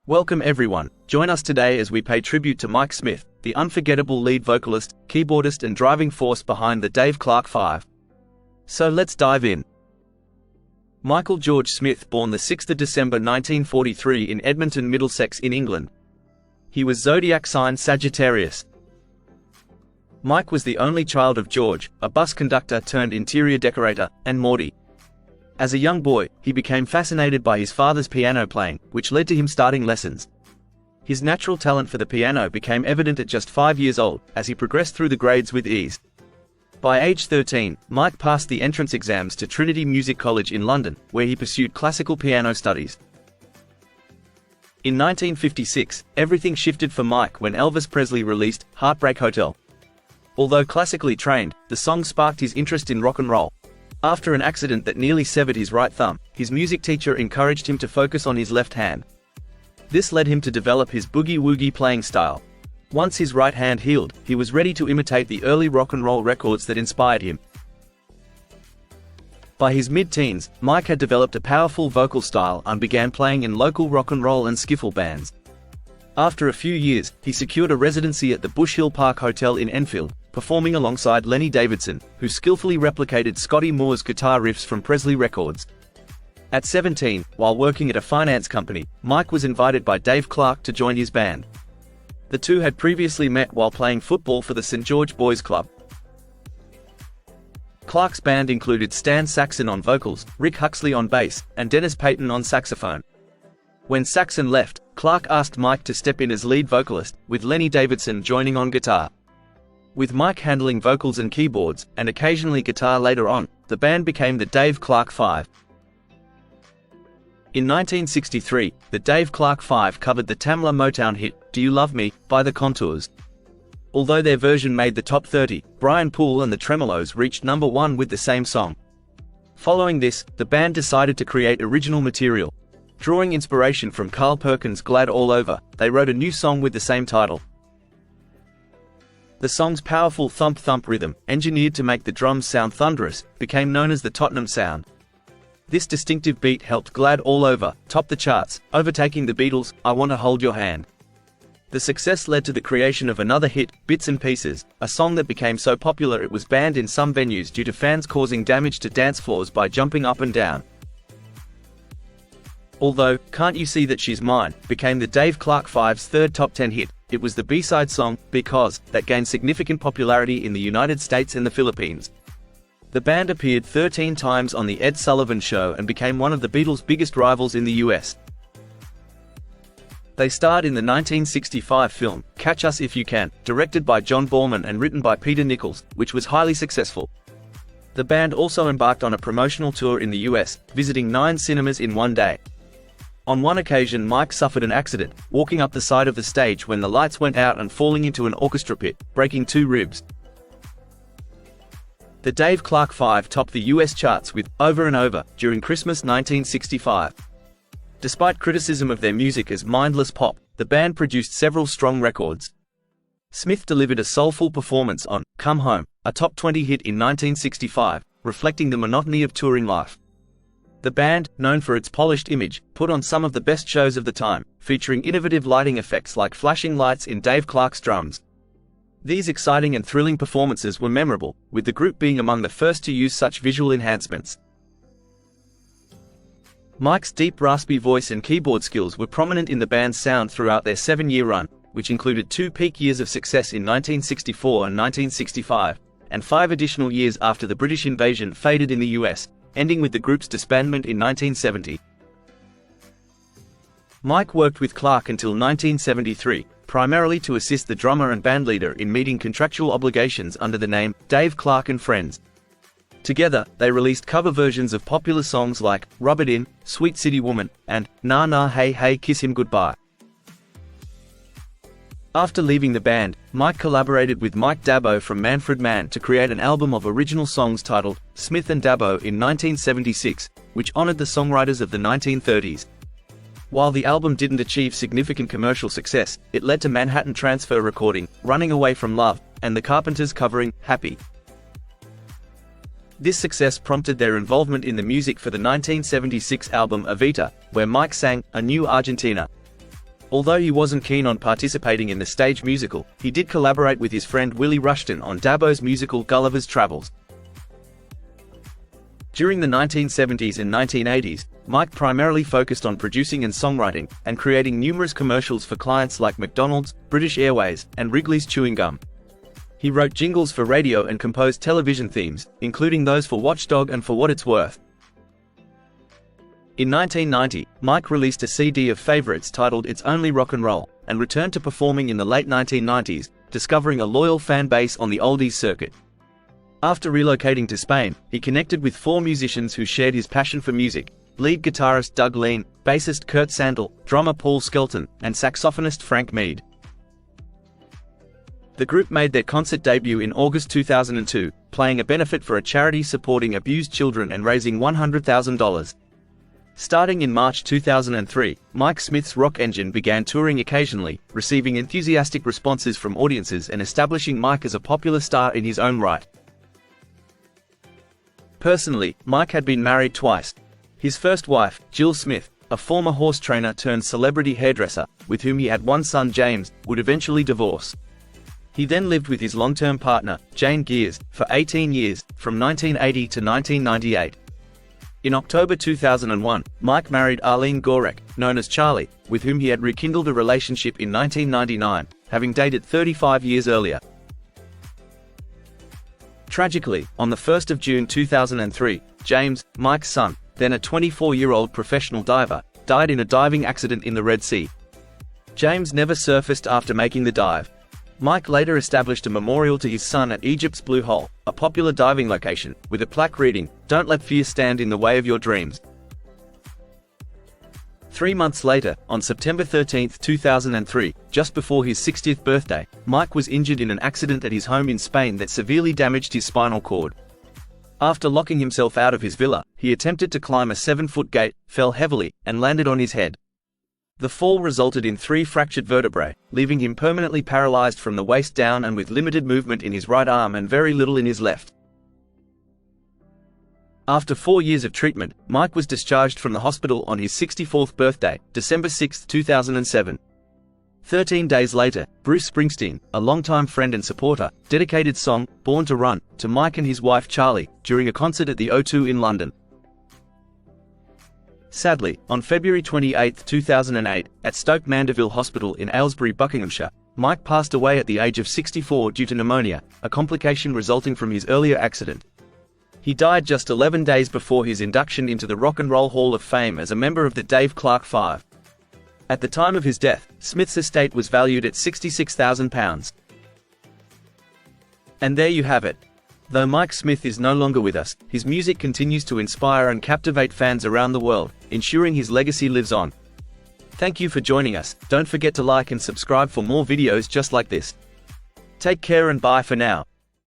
Welcome everyone, join us today as we pay tribute to Mike Smith, the unforgettable lead vocalist, keyboardist and driving force behind the Dave Clark 5. So let's dive in. Michael George Smith, born the 6th of December 1943 in Edmonton, Middlesex in England. He was zodiac sign Sagittarius. Mike was the only child of George, a bus conductor turned interior decorator, and Maudie. As a young boy, he became fascinated by his father's piano playing, which led to him starting lessons. His natural talent for the piano became evident at just 5 years old, as he progressed through the grades with ease. By age 13, Mike passed the entrance exams to Trinity Music College in London, where he pursued classical piano studies. In 1956, everything shifted for Mike when Elvis Presley released Heartbreak Hotel. Although classically trained, the song sparked his interest in rock and roll. After an accident that nearly severed his right thumb, his music teacher encouraged him to focus on his left hand. This led him to develop his boogie-woogie playing style. Once his right hand healed, he was ready to imitate the early rock and roll records that inspired him. By his mid-teens, Mike had developed a powerful vocal style and began playing in local rock and roll and skiffle bands. After a few years, he secured a residency at the Bush Hill Park Hotel in Enfield, performing alongside Lenny Davidson, who skillfully replicated Scotty Moore's guitar riffs from Presley Records. At 17, while working at a finance company, Mike was invited by Dave Clark to join his band. The two had previously met while playing football for the St. George Boys Club. Clark's band included Stan Saxon on vocals, Rick Huxley on bass, and Dennis Payton on saxophone. When Saxon left, Clark asked Mike to step in as lead vocalist, with Lenny Davidson joining on guitar. With Mike handling vocals and keyboards, and occasionally guitar later on, the band became the Dave Clark 5. In 1963, the Dave Clark 5 covered the Tamla Motown hit, Do You Love Me, by the Contours. Although their version made the top 30, Brian Poole and the Tremolos reached number 1 with the same song. Following this, the band decided to create original material. Drawing inspiration from Carl Perkins' Glad All Over, they wrote a new song with the same title. The song's powerful thump-thump rhythm, engineered to make the drums sound thunderous, became known as the Tottenham sound. This distinctive beat helped Glad All Over top the charts, overtaking the Beatles' I Want to Hold Your Hand. The success led to the creation of another hit, Bits and Pieces, a song that became so popular it was banned in some venues due to fans causing damage to dance floors by jumping up and down. Although Can't You See That She's Mine became the Dave Clark 5's third top 10 hit, it was the B-side song, Because, that gained significant popularity in the United States and the Philippines. The band appeared 13 times on The Ed Sullivan Show and became one of the Beatles' biggest rivals in the US. They starred in the 1965 film, Catch Us If You Can, directed by John Borman and written by Peter Nichols, which was highly successful. The band also embarked on a promotional tour in the US, visiting 9 cinemas in one day. On one occasion, Mike suffered an accident, walking up the side of the stage when the lights went out and falling into an orchestra pit, breaking 2 ribs. The Dave Clark 5 topped the US charts with Over and Over during Christmas 1965. Despite criticism of their music as mindless pop, the band produced several strong records. Smith delivered a soulful performance on Come Home, a top 20 hit in 1965, reflecting the monotony of touring life. The band, known for its polished image, put on some of the best shows of the time, featuring innovative lighting effects like flashing lights in Dave Clark's drums. These exciting and thrilling performances were memorable, with the group being among the first to use such visual enhancements. Mike's deep raspy voice and keyboard skills were prominent in the band's sound throughout their 7-year run, which included 2 peak years of success in 1964 and 1965, and 5 additional years after the British invasion faded in the US, ending with the group's disbandment in 1970. Mike worked with Clark until 1973, primarily to assist the drummer and bandleader in meeting contractual obligations under the name Dave Clark and Friends. Together, they released cover versions of popular songs like Rub It In, Sweet City Woman, and Nah Nah Hey Hey Kiss Him Goodbye. After leaving the band, Mike collaborated with Mike Dabo from Manfred Mann to create an album of original songs titled Smith and Dabo in 1976, which honored the songwriters of the 1930s. While the album didn't achieve significant commercial success, it led to Manhattan Transfer recording Running Away from Love, and the Carpenters covering Happy. This success prompted their involvement in the music for the 1976 album Evita, where Mike sang A New Argentina. Although he wasn't keen on participating in the stage musical, he did collaborate with his friend Willie Rushton on Dabo's musical Gulliver's Travels. During the 1970s and 1980s, Mike primarily focused on producing and songwriting, and creating numerous commercials for clients like McDonald's, British Airways, and Wrigley's Chewing Gum. He wrote jingles for radio and composed television themes, including those for Watchdog and For What It's Worth. In 1990, Mike released a CD of favorites titled It's Only Rock and Roll, and returned to performing in the late 1990s, discovering a loyal fan base on the oldies circuit. After relocating to Spain, he connected with 4 musicians who shared his passion for music: lead guitarist Doug Lean, bassist Kurt Sandel, drummer Paul Skelton, and saxophonist Frank Mead. The group made their concert debut in August 2002, playing a benefit for a charity supporting abused children and raising $100,000. Starting in March 2003, Mike Smith's rock engine began touring occasionally, receiving enthusiastic responses from audiences and establishing Mike as a popular star in his own right. Personally, Mike had been married twice. His first wife, Jill Smith, a former horse trainer turned celebrity hairdresser, with whom he had one son James, would eventually divorce. He then lived with his long-term partner, Jane Gears, for 18 years, from 1980 to 1998. In October 2001, Mike married Arlene Gorek, known as Charlie, with whom he had rekindled a relationship in 1999, having dated 35 years earlier. Tragically, on the 1st of June 2003, James, Mike's son, then a 24-year-old professional diver, died in a diving accident in the Red Sea. James never surfaced after making the dive. Mike later established a memorial to his son at Egypt's Blue Hole, a popular diving location, with a plaque reading, "Don't let fear stand in the way of your dreams." 3 months later, on September 13, 2003, just before his 60th birthday, Mike was injured in an accident at his home in Spain that severely damaged his spinal cord. After locking himself out of his villa, he attempted to climb a 7-foot gate, fell heavily, and landed on his head. The fall resulted in 3 fractured vertebrae, leaving him permanently paralyzed from the waist down and with limited movement in his right arm and very little in his left. After 4 years of treatment, Mike was discharged from the hospital on his 64th birthday, December 6, 2007. 13 days later, Bruce Springsteen, a longtime friend and supporter, dedicated song, "Born to Run," to Mike and his wife Charlie, during a concert at the O2 in London. Sadly, on February 28, 2008, at Stoke Mandeville Hospital in Aylesbury, Buckinghamshire, Mike passed away at the age of 64 due to pneumonia, a complication resulting from his earlier accident. He died just 11 days before his induction into the Rock and Roll Hall of Fame as a member of the Dave Clark Five. At the time of his death, Smith's estate was valued at £66,000. And there you have it. Though Mike Smith is no longer with us, his music continues to inspire and captivate fans around the world, ensuring his legacy lives on. Thank you for joining us. Don't forget to like and subscribe for more videos just like this. Take care and bye for now.